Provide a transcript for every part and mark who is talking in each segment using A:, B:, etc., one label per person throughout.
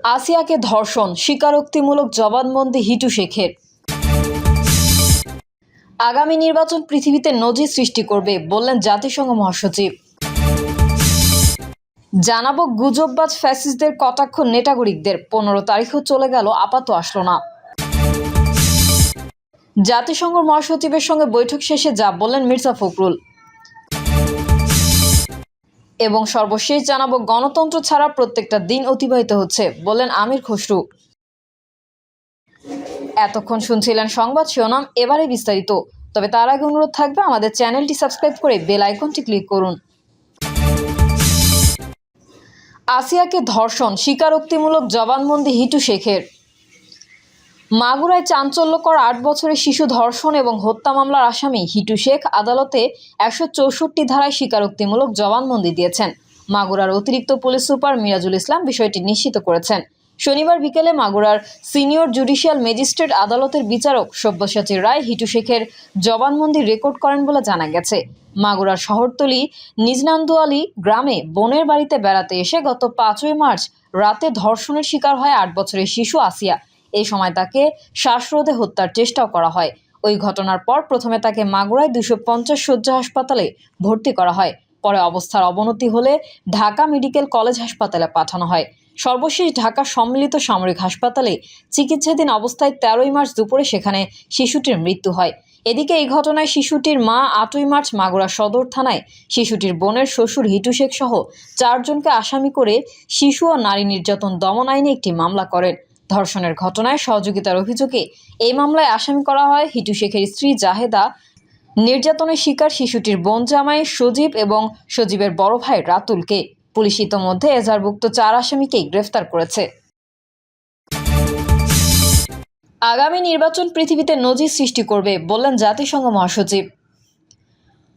A: আসিয়াকে ধর্ষণ, স্বীকারোক্তিমূলক জবানবন্দি হিটু শেখের। আগামী নির্বাচন পৃথিবীতে নজির সৃষ্টি করবে বললেন জাতিসংঘ মহাসচিব। জানাবো গুজববাজ ফ্যাসিস্টদের কটাক্ষ নেটাগরিকদের, 15 তারিখও চলে গেল, আপাতত আসলো না। জাতিসংঘ মহাসচিবের সঙ্গে বৈঠক শেষে যা বললেন মির্জা ফখরুল। এবং সর্বশেষ জানাবো গণতন্ত্র ছাড়া প্রত্যেকটা দিন অতিবাহিত হচ্ছে বললেন আমির খসরু। এতক্ষণ শুনছিলেন সংবাদ শিরোনাম, এবারে বিস্তারিত। তবে তার আগে অনুরোধ থাকবে আমাদের চ্যানেলটি সাবস্ক্রাইব করে বেল আইকনটি ক্লিক করুন। আসিয়াকে ধর্ষণ, স্বীকারোক্তিমূলক জবানবন্দি হিটু শেখের। মাগুরায় চাঞ্চল্যকর 8 বছরের শিশু ধর্ষণ এবং হত্যা মামলার আসামি হিটু শেখ আদালতে 164 ধারায় স্বীকারোক্তিমূলক জবানবন্দি দিয়েছেন। মাগুরার অতিরিক্ত পুলিশ সুপার মিরাজুল ইসলাম বিষয়টি নিশ্চিত করেছেন। শনিবার বিকেলে মাগুরার সিনিয়র জুডিশিয়াল ম্যাজিস্ট্রেট আদালতের বিচারক সব্যসাচী রায় হিটু শেখের জবানবন্দি রেকর্ড করেন বলে জানা গেছে। মাগুরার শহরতলি নিজনান্দুয়ালি গ্রামে বোনের বাড়িতে বেড়াতে এসে গত 5 মার্চ রাতে ধর্ষণের শিকার হয় 8 বছরের শিশু আসিয়া। এই সময় তাকে শ্বাসরোধে হত্যার চেষ্টাও করা হয়। ওই ঘটনার পর প্রথমে তাকে মাগুরায় 250 শয্যা হাসপাতালে ভর্তি করা হয়। পরে অবস্থার অবনতি হলে ঢাকা মেডিকেল কলেজ হাসপাতালে পাঠানো হয়। সর্বশেষ ঢাকা সম্মিলিত সামরিক হাসপাতালে চিকিৎসাধীন অবস্থায় 13 মার্চ দুপুরে সেখানে শিশুটির মৃত্যু হয়। এদিকে এই ঘটনায় শিশুটির মা 8 মার্চ মাগুরা সদর থানায় শিশুটির বোনের শ্বশুর হিটু শেখ সহ 4 জনকে আসামি করে শিশু ও নারী নির্যাতন দমন আইনে একটি মামলা করেন। ধর্ষণের ঘটনায় সহযোগিতার অভিযোগে এই মামলায় আসামি করা হয় হিটু শেখের স্ত্রী জাহেদা, নির্যাতনের শিকার শিশুটির বোন জামাই সজীব এবং সজীবের বড় ভাই রাতুলকে। পুলিশ ইতোমধ্যে এজাহারভুক্ত 4 আসামিকেই গ্রেফতার করেছে। আগামী নির্বাচন পৃথিবীতে নজির সৃষ্টি করবে বললেন জাতিসংঘ মহাসচিব।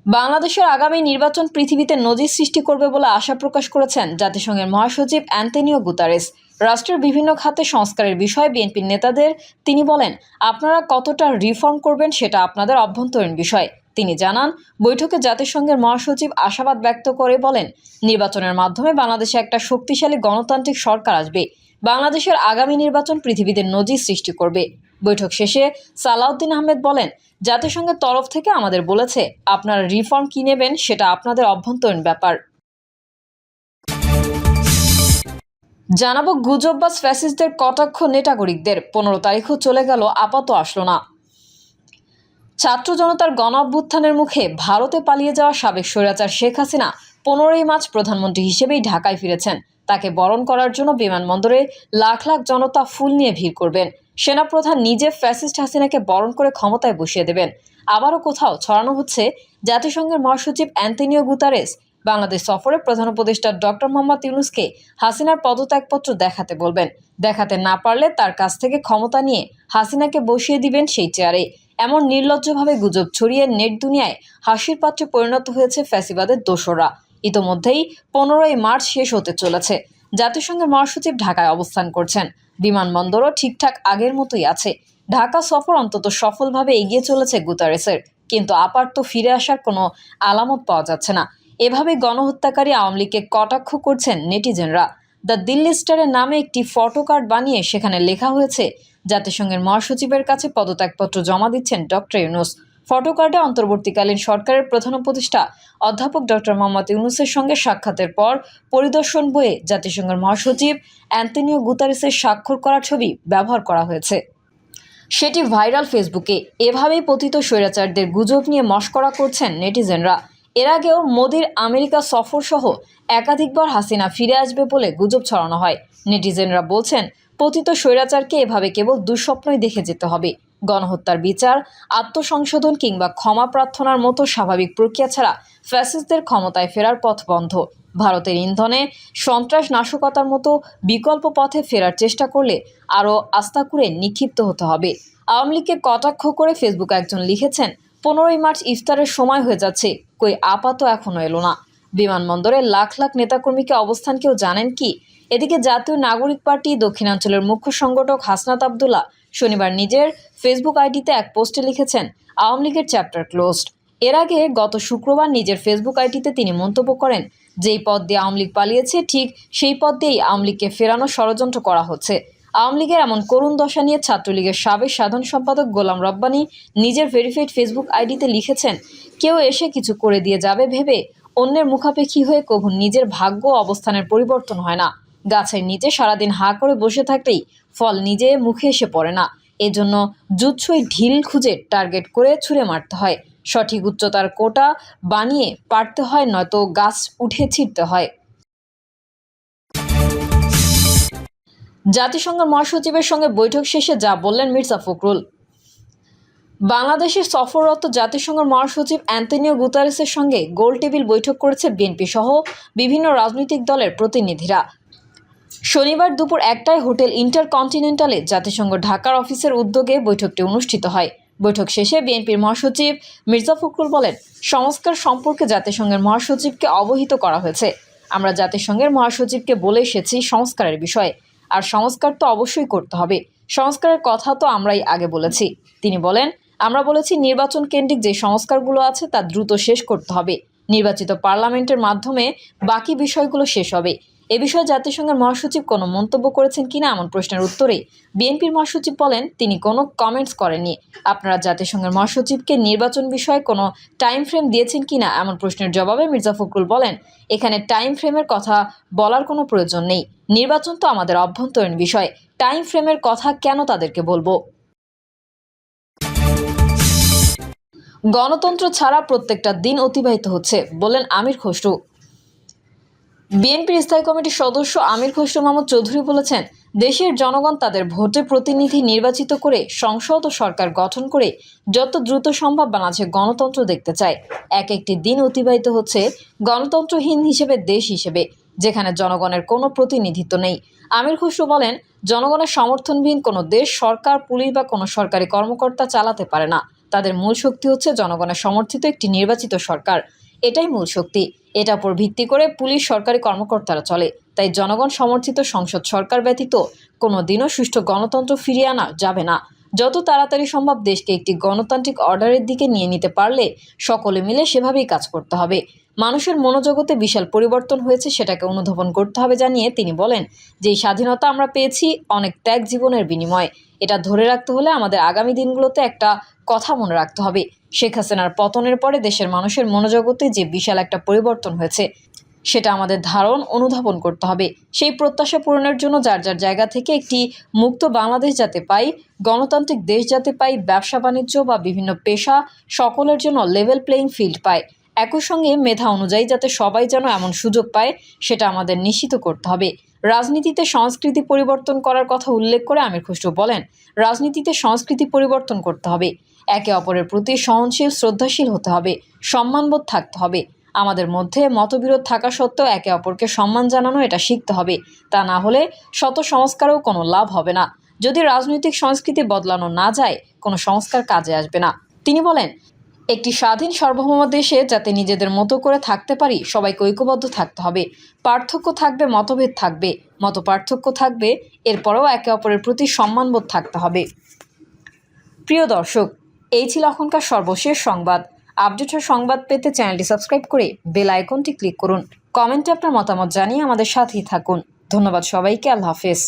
A: বাংলাদেশের আগামী নির্বাচন পৃথিবীতে নজির সৃষ্টি করবে বলে আশা প্রকাশ করেছেন জাতিসংঘের মহাসচিব অ্যান্তোনিও গুতারেস। রাষ্ট্রের বিভিন্ন খাতে সংস্কারের বিষয়ে বিএনপির নেতাদের তিনি বলেন, আপনারা কতটা রিফর্ম করবেন সেটা আপনাদের অভ্যন্তরীণ বিষয়। তিনি জানান, বৈঠকে জাতিসংঘের মহাসচিব আশাবাদ ব্যক্ত করে বলেন, নির্বাচনের মাধ্যমে বাংলাদেশে একটা শক্তিশালী গণতান্ত্রিক সরকার আসবে। বাংলাদেশের আগামী নির্বাচন পৃথিবীতে নজির সৃষ্টি করবে। বৈঠক শেষে সালাউদ্দিন আহমেদ বলেন, জাতিসংঘের তরফ থেকে আমাদের বলেছে, আপনারা রিফর্ম কি নেবেন সেটা আপনাদের অভ্যন্তরীণ ব্যাপার। জানাবো গুজববাজ ফ্যাসিস্টদের কটাক্ষ নেটাগরিকদের, 15 তারিখও চলে গেল, আপাতত আসলো না। ছাত্র জনতার গণ অভ্যুত্থানের মুখে ভারতে পালিয়ে যাওয়া সাবেক স্বৈরাচার শেখ হাসিনা 15 মার্চ প্রধানমন্ত্রী হিসেবেই ঢাকায় ফিরেছেন। তাকে বরণ করার জন্য বিমানবন্দরে লাখ লাখ জনতা ফুল নিয়ে ভিড় করবেন। সেনাপ্রধান নিজে ফ্যাসিস্ট হাসিনাকে বরণ করে ক্ষমতায় বসিয়ে দেবেন। আবারও কোথাও ছড়ানো হচ্ছে জাতিসংঘের মহাসচিব অ্যান্তোনিও গুতারেস বাংলাদেশ সফরে প্রধান উপদেষ্টা ডক্টর মোহাম্মদ ইউনূসকে হাসিনার পদত্যাগপত্র দেখাতে বলবেন। দেখাতে না পারলে তার কাছ থেকে ক্ষমতা নিয়ে হাসিনাকে বসিয়ে দিবেন সেই চেয়ারে। এমন নির্লজ্জভাবে গুজব ছড়িয়ে নেট দুনিয়ায় হাসির পাত্রে পরিণত হয়েছে ফ্যাসিবাদের দোসররা। ইতোমধ্যেই 15 মার্চ শেষ হতে চলেছে। জাতিসংঘের মহাসচিব ঢাকায় অবস্থান করছেন। বিমানবন্দরও ঠিকঠাক আগের মতোই আছে। ঢাকা সফর অন্তত সফলভাবে এগিয়ে চলেছে গুতারেসের, কিন্তু আপাতত ফিরে আসার কোনো আলামত পাওয়া যাচ্ছে না। এভাবে গণহত্যাকারী আওয়ামী লীগকে কটাক্ষ করছেন নেটিজেনরা। দ্য দিল্লি স্টারের নামে একটি ফটো কার্ড বানিয়ে সেখানে লেখা হয়েছে, জাতিসংঘের মহাসচিবের কাছে পদত্যাগপত্র জমা দিচ্ছেন ডক্টর ইউনূস। ফটো কার্ডে অন্তর্বর্তীকালীন সরকারের প্রধান উপদেষ্টা অধ্যাপক ডক্টর মোহাম্মদ ইউনূসের সঙ্গে সাক্ষাতের পর পরিদর্শন বইয়ে জাতিসংঘের মহাসচিব অ্যান্তোনিও গুতারেসের স্বাক্ষর করা ছবি ব্যবহার করা হয়েছে। সেটি ভাইরাল ফেসবুকে। এভাবেই পতিত স্বৈরাচারদের গুজব নিয়ে মশকরা করছেন নেটিজেনরা। এর আগেও মোদির আমেরিকা সফর সহ একাধিকবার হাসিনা ফিরে আসবে বলে গুজব ছড়ানো হয়। নেটিজেনরা বলছেন, পতিত স্বৈরাচারকে এভাবে কেবল দুঃস্বপ্নই দেখে যেতে হবে। গণহত্যার বিচার, আত্মসংশোধন কিংবা ক্ষমা প্রার্থনার মতো স্বাভাবিক প্রক্রিয়া ছাড়া ফ্যাসিস্টদের ক্ষমতায় ফেরার পথ বন্ধ। ভারতের ইন্ধনে সন্ত্রাস নাশকতার মতো বিকল্প পথে ফেরার চেষ্টা করলে আরও আস্তাকুড়ে নিক্ষিপ্ত হতে হবে। আওয়ামী লীগকে কটাক্ষ করে ফেসবুকে একজন লিখেছেন, 15 মার্চ ইফতারের সময় হয়ে যাচ্ছে, কই আপাতত এখনো এলো না। বিমানবন্দরে লাখ লাখ নেতাকর্মীকে অবস্থান কেউ জানেন কি? এদিকে জাতীয় নাগরিক পার্টি দক্ষিণাঞ্চলের মুখ্য সংগঠক হাসনাত আবদুল্লাহ শনিবার নিজের ফেসবুক আইডিতে এক পোস্টে লিখেছেন, আওয়ামী লীগের চ্যাপ্টার ক্লোজড। এর আগে গত শুক্রবার নিজের ফেসবুক আইডিতে তিনি মন্তব্য করেন, যেই পদ দিয়ে আওয়ামী লীগ পালিয়েছে ঠিক সেই পদ দিয়েই আওয়ামী লীগকে ফেরানোর ষড়যন্ত্র করা হচ্ছে। আওয়ামী লীগের এমন করুণ দশা নিয়ে ছাত্রলীগের সাবেক সাধারণ সম্পাদক গোলাম রব্বানী নিজের ভেরিফাইড ফেসবুক আইডিতে লিখেছেন, কেউ এসে কিছু করে দিয়ে যাবে ভেবে অন্যের মুখাপেক্ষী হয়ে কখনো নিজের ভাগ্য অবস্থানের পরিবর্তন হয় না। গাছের নিচে সারাদিন হাঁ করে বসে থাকলেই ফল নিজে মুখে এসে পড়ে না। এজন্য জুৎসই ঢিল খুঁজে টার্গেট করে ছুঁড়ে মারতে হয়, সঠিক উচ্চতার কোটা বানিয়ে পারতে হয়, নয়তো গাছ উঠে ছিঁড়তে হয়। জাতিসংঘের মহাসচিবের সঙ্গে বৈঠক শেষে যা বললেন মির্জা ফখরুল। বাংলাদেশে সফররত জাতিসংঘের মহাসচিব অ্যান্তোনিও গুতারেসের সঙ্গে গোল টেবিল বৈঠক করেছে বিএনপি সহ বিভিন্ন রাজনৈতিক দলের প্রতিনিধিরা। শনিবার দুপুর 1টায় হোটেল ইন্টারকন্টিনেন্টালে জাতিসংঘ ঢাকার অফিসের উদ্যোগে বৈঠকটি অনুষ্ঠিত হয়। বৈঠক শেষে বিএনপির মহাসচিব মির্জা ফখরুল বলেন, সংস্কার সম্পর্কে জাতিসংঘের মহাসচিবকে অবহিত করা হয়েছে। আমরা জাতিসংঘের মহাসচিবকে বলে এসেছি সংস্কারের বিষয়ে, আর সংস্কার তো অবশ্যই করতে হবে। সংস্কারের কথা তো আমরাই আগে বলেছি। তিনি বলেন, আমরা বলেছি নির্বাচন কেন্দ্রিক যে সংস্কারগুলো আছে তা দ্রুত শেষ করতে হবে। নির্বাচিত পার্লামেন্টের মাধ্যমে বাকি বিষয়গুলো শেষ হবে। এ বিষয়ে জাতিসংঘের মহাসচিব কোনো মন্তব্য করেছেন কিনা এমন প্রশ্নের উত্তরে বিএনপির মহাসচিব বলেন, তিনি কোনো কমেন্টস করেননি। আপনারা জাতিসংঘের মহাসচিবকে নির্বাচন বিষয়ে কোনো টাইম ফ্রেম দিয়েছেন কিনা এমন প্রশ্নের জবাবে মির্জা ফখরুল বলেন, এখানে টাইম ফ্রেমের কথা বলার কোনো প্রয়োজন নেই। নির্বাচন তো আমাদের অভ্যন্তরীণ বিষয়, টাইম ফ্রেমের কথা কেন তাদেরকে বলবো। গণতন্ত্র ছাড়া প্রত্যেকটা দিন অতিবাহিত হচ্ছে বললেন আমির খসরু। বিএনপির স্থায়ী কমিটির সদস্য আমির খসরু মাহমুদ চৌধুরী বলেছেন, দেশের জনগণ তাদের ভোটে প্রতিনিধি নির্বাচিত করে সংসদ ও সরকার গঠন করে যত দ্রুত সম্ভব বাংলাদেশে গণতন্ত্র দেখতে চায়। এক একটি দিন অতিবাহিত হচ্ছে গণতন্ত্রহীন হিসেবে, দেশ হিসেবে, যেখানে জনগণের কোনো প্রতিনিধিত্ব নেই। আমির খসরু বলেন, জনগণের সমর্থনবিহীন কোনো দেশ সরকার, পুলিশ বা কোনো সরকারি কর্মকর্তা চালাতে পারে না। তাদের মূল শক্তি হচ্ছে জনগণের সমর্থিত একটি নির্বাচিত সরকার। এটাই মূল শক্তি। এটার উপর ভিত্তি করে পুলিশ, সরকারি কর্মকর্তারা চলে। তাই জনগণ সমর্থিত সংসদ সরকার ব্যতীত কোনো দিনও সুষ্ঠু গণতন্ত্র ফিরিয়ে আনা যাবে না। যত তাড়াতাড়ি সম্ভব দেশকে একটি গণতান্ত্রিক অর্ডারের দিকে নিয়ে নিতে পারলে সকলে মিলে সেভাবেই কাজ করতে হবে। মানুষের মনোজগতে বিশাল পরিবর্তন হয়েছে, সেটাকে অনুধাবন করতে হবে জানিয়ে তিনি বলেন, যেই স্বাধীনতা আমরা পেয়েছি অনেক ত্যাগ জীবনের বিনিময়ে, এটা ধরে রাখতে হলে আমাদের আগামী দিনগুলোতে একটা কথা মনে রাখতে হবে। শেখ হাসিনার পতনের পরে দেশের মানুষের মনোজগতে যে বিশাল একটা পরিবর্তন হয়েছে, সেটা আমাদের ধারণ অনুধাবন করতে হবে। সেই প্রত্যাশা পূরণের জন্য যার যার জায়গা থেকে একটি মুক্ত বাংলাদেশ যাতে পাই, গণতান্ত্রিক দেশ যাতে পাই, ব্যবসা বাণিজ্য বা বিভিন্ন পেশা সকলের জন্য লেভেল প্লেইং ফিল্ড পায়, একই সঙ্গে মেধা অনুযায়ী যাতে সবাই যেন এমন সুযোগ পায়, সেটা আমাদের নিশ্চিত করতে হবে। রাজনীতিতে সংস্কৃতি পরিবর্তন করার কথা উল্লেখ করে আমির খসরু বলেন, রাজনীতিতে সংস্কৃতি পরিবর্তন করতে হবে। একে অপরের প্রতি সহনশীল, শ্রদ্ধাশীল হতে হবে, সম্মানবোধ থাকতে হবে। আমাদের মধ্যে মতবিরোধ থাকা সত্ত্বেও একে অপরকে সম্মান জানানো, এটা শিখতে হবে। তা না হলে শত সংস্কারেও কোনো লাভ হবে না। যদি রাজনৈতিক সংস্কৃতি বদলানো না যায়, কোনো সংস্কার কাজে আসবে না। তিনি বলেন, একটি স্বাধীন সার্বভৌম দেশে যাতে নিজেদের মতো করে থাকতে পারি, সবাইকে ঐক্যবদ্ধ থাকতে হবে। পার্থক্য থাকবে, মতভেদ থাকবে, মত পার্থক্য থাকবে, এরপরেও একে অপরের প্রতি সম্মানবোধ থাকতে হবে। প্রিয় দর্শক, এই ছিল এখনকার সর্বশেষ সংবাদ। আপডেটের সংবাদ পেতে চ্যানেলটি সাবস্ক্রাইব করে বেল আইকনটি ক্লিক করুন। কমেন্টে আপনার মতামত জানিয়ে আমাদের সাথেই থাকুন। ধন্যবাদ সবাইকে। আল্লাহ হাফেজ।